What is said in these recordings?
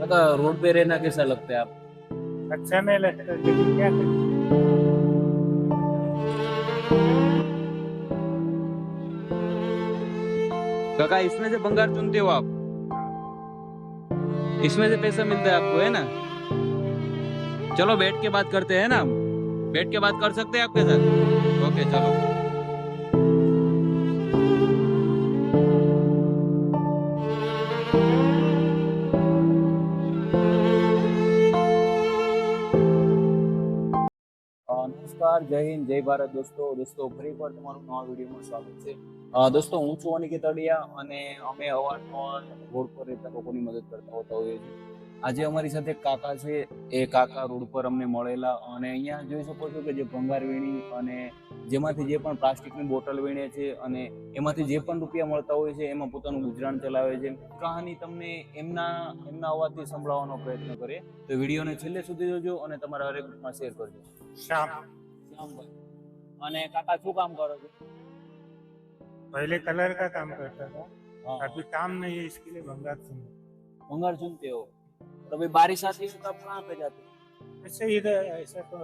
काका रोड पे रहना कैसा लगता है आप? अच्छा नहीं लगता लेकिन क्या करें। काका इसमें से भंगार चुनते हो आप? इसमें से पैसा मिलता है आपको, है ना? चलो बैठ के बात करते हैं ना हम। बैठ के बात कर सकते हैं आपके साथ? ओके चलो। નમસ્કાર, જય હિન્દ, જય ભારત દોસ્તો ફરી એકવાર તમારું નવા વિડીયોમાં સ્વાગત છે. દોસ્તો હું છું અનિકેત તડિયા અને અમે અવારનવાર રોડ પર રહેતા લોકોની મદદ કરતા હોતા હોઈએ છીએ. આજે અમારી સાથે એક કાકા છે. એ કાકા રોડ પર અમને મળેલા અને અહીંયા જોઈ શકો છો કે જે ભંગાર વીણી અને જેમાંથી જે પણ પ્લાસ્ટિકની બોટલ વીણે છે અને એમાંથી જે પણ રૂપિયા મળતા હોય છે એમાં પોતાનું ગુજરાન ચલાવે છે. કહાની તમને એમના અવાજથી સંભળાવવાનો પ્રયત્ન કરીએ, તો વિડીયોને છેલ્લે સુધી જોજો અને તમારા હરેક ગ્રુપમાં શેર કરજો. श्यामभाई, અને કાકા શું કામ કરો છો? पहले कलर का काम करता था, हाँ, अभी काम नहीं है इसके लिए भंगार सुन। भंगार सुनते हो? तो अभी बारिश आती है तो आप कहाँ पे जाते हो? ऐसे इधर ऐसा तो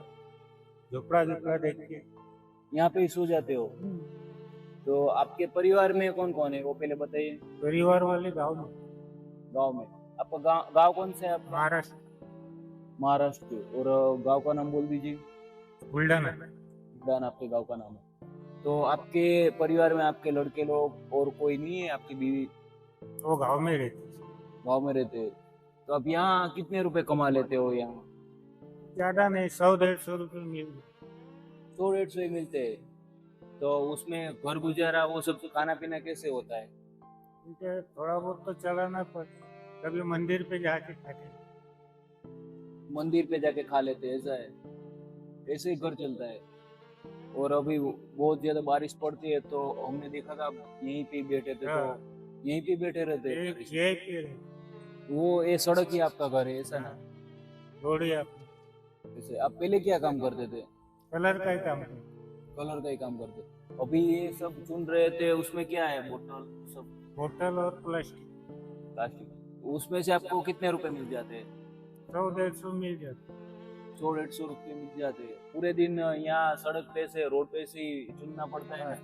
झोपड़ा झोपड़ा देख के यहाँ पे ही सो जाते हो? तो आपके परिवार में कौन कौन है वो पहले बताइए. परिवार वाले गाँव में। गांव में आपका गांव कौन सा है आपका? महाराष्ट्र महाराष्ट्र. और गांव का नाम बोल दीजिए. बुल्ढाना। बुल्ढाना आपके गांव का नाम है. तो आपके परिवार में आपके लड़के लोग और कोई नहीं है? आपकी बीवी? वो गाँव में रहते। गाँव में रहते हैं. तो आप यहाँ कितने रुपए कमा लेते हो? यहाँ ज्यादा नहीं, 100-150 रुपये मिल गए। 100-150 ही मिलते हैं. तो उसमें घर गुजारा वो सब खाना पीना कैसे होता है? ठीक है, थोड़ा बहुत तो चलाना पड़ता, कभी मंदिर पे जाके खाते। मंदिर पे जाके खा लेते हैं, ऐसा है? ऐसे ही घर चलता है. और अभी बहुत ज्यादा बारिश पड़ती है तो हमने देखा था यहीं पे बैठे थे, तो यहीं पे बैठे रहते हैं. ये पे वो ये सड़क ही आपका घर है, ऐसा ना? रोड़ी आप ऐसे आप पहले क्या काम करते थे? कलर का ही काम करते। कलर का ही काम करते. अभी ये सब चुन रहे थे, उसमें क्या है? बोतल सब बोतल और प्लास्टिक प्लास्टिक. उसमें से आपको कितने रुपए मिल जाते हैं? 100-150 मिल जाते। 100-150 रुपये मिल जाते हैं. पूरे दिन यहाँ सड़क पे से रोड पे से ही चुनना पड़ता है ना?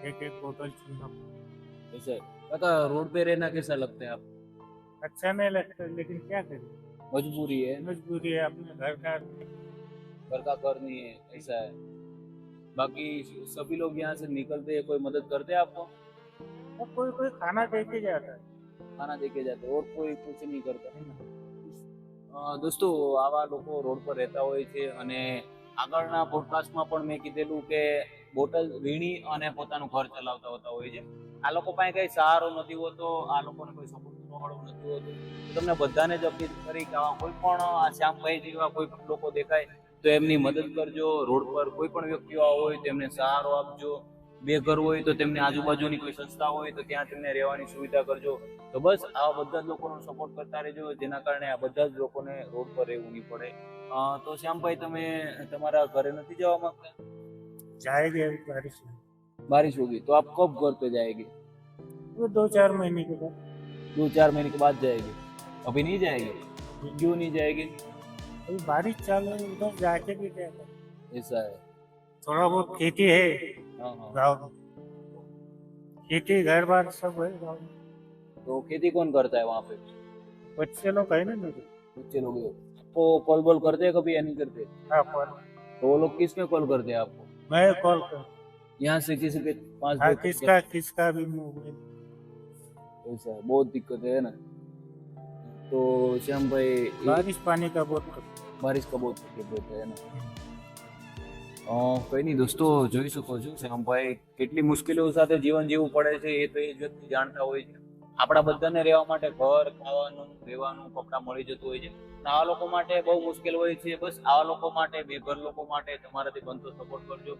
एक एक बोतल चुनना पड़ता। ऐसा है. काका रोड पे रहना कैसा लगता है आप? अच्छा नहीं लगता लेकिन क्या करें, मजबूरी है, मजबूरी है, अपने घर का। घर का कर नहीं है, ऐसा है. बाकी सभी लोग यहाँ से निकलते हैं, कोई मदद करते हैं आपको? और कोई कोई खाना दे के जाता है। खाना देके जाते हैं, और कोई कुछ नहीं करता. દોસ્તો આવા લોકો રોડ પર રહેતા હોય છે અને આગળના પોડકાસ્ટમાં પણ મેં કીધેલું કે બોટલ વીણી અને પોતાનું ઘર ચલાવતા હોતા હોય છે. આ લોકો પાસે કઈ સહારો નથી હોતો, આ લોકોને કોઈ સપોર્ટ વાળો નથી હોતું. તમને બધાને જ અપીલ કરી કે આવા કોઈ પણ આ શ્યામભાઈ જેવા કોઈ પણ લોકો દેખાય તો એમની મદદ કરજો. રોડ પર કોઈ પણ વ્યક્તિઓ હોય તો એમને સહારો આપજો. બેઘર હોય તો તેમને આજુબાજુની કોઈ સંસ્થા હોય તો ત્યાં તેમને રહેવાની સુવિધા કરજો. તો બસ આવા બધા જ લોકોનો સપોર્ટ કરતા રહેજો, જેના કારણે આ બધા જ લોકોને રોડ પર રહેવું નહીં પડે. તો શ્યામભાઈ તમે તમારા ઘરે નથી જવા માંગતા? जाएंगे अभी बारिश में, बारिश होगी तो आप कब घर पे जाएंगे? वो 2-4 महीने के बाद। 2-4 महीने के बाद जाएंगे? अभी नहीं जाएंगे? क्यों नहीं जाएंगे? अभी बारिश चालू है, उधर जाके भी क्या करें। ऐसा है. थोड़ा बहुत खेती है हाँ हाँ. गाँव में, खेती घर बार सब है गाँव में। तो खेती कौन करता है वहाँ पे? बच्चे लोग है ना मेरे। बच्चे लोग आपको कॉल बॉल करते हैं कभी या नहीं करते? हाँ, कॉल तो वो लोग किस में कॉल करते हैं आपको? मैं कॉल कर। यहाँ से किसी पे 5 हाँ, किसका भी मोबाइल। ऐसा है, बहुत दिक्कत है ना. तो श्याम भाई बारिश पानी का बहुत बारिश का बहुत तकलीफ रहता है ना. કઈ નહીં દોસ્તો, જોઈ શકો છો શ્યામભાઈ કેટલી મુશ્કેલીઓ સાથે જીવન જીવવું પડે છે એ તો એ જ વ્યક્તિ જાણતા હોય છે. આપણા બધાને રહેવા માટે ઘર, ખાવાનું, રહેવાનું, કપડાં મળી જતું હોય છે. આવા લોકો માટે બહુ મુશ્કેલ હોય છે. બસ આવા લોકો માટે, બેઘર લોકો માટે તમારાથી બનતો સપોર્ટ કરજો.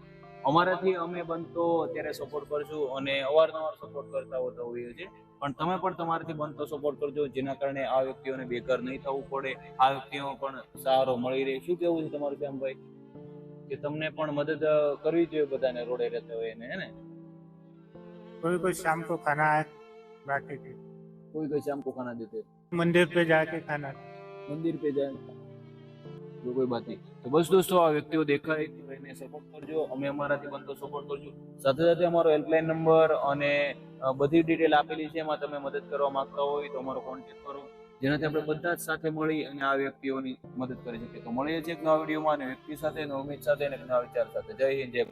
અમારાથી અમે બનતો અત્યારે સપોર્ટ કરશું અને અવારનવાર સપોર્ટ કરતા હોતા હોઈએ છીએ. પણ તમે પણ તમારાથી બનતો સપોર્ટ કરજો, જેના કારણે આ વ્યક્તિઓને બેઘર નહીં થવું પડે, આ વ્યક્તિઓ પણ સહારો મળી રહે. શું કેવું છે તમારું શ્યામભાઈ? કે તમને પણ મદદ કરવી જોઈએ બધાને રોડે રહેતા હોય એને, હે ને? कोई शाम को खाना है बाकी के, कोई शाम को खाना देते. मंदिर पे जाके खाना। મંદિર पे जाए तो कोई बात नहीं। तो बस दोस्तों आ व्यक्तिओ देखाय तो એને સપોર્ટ કરજો, અમે અમારાથી બનતો સપોર્ટ કરજો। સાથે સાથે અમારો હેલ્પલાઇન નંબર અને બધી ડિટેલ આપેલી છે, એમાં તમે મદદ કરવા માંગતા હોય તો અમારો કોન્ટેક્ટ કરો, જેનાથી આપણે બધા જ સાથે મળી અને આ વ્યક્તિઓની મદદ કરી શકીએ। તો મળીએ છીએ એક નવા વિડીયોમાં અને વ્યક્તિ સાથે, નવા ઉમેદ સાથે અને એક નવા વિચાર સાથે। જય હિન્દ, જય ભારત।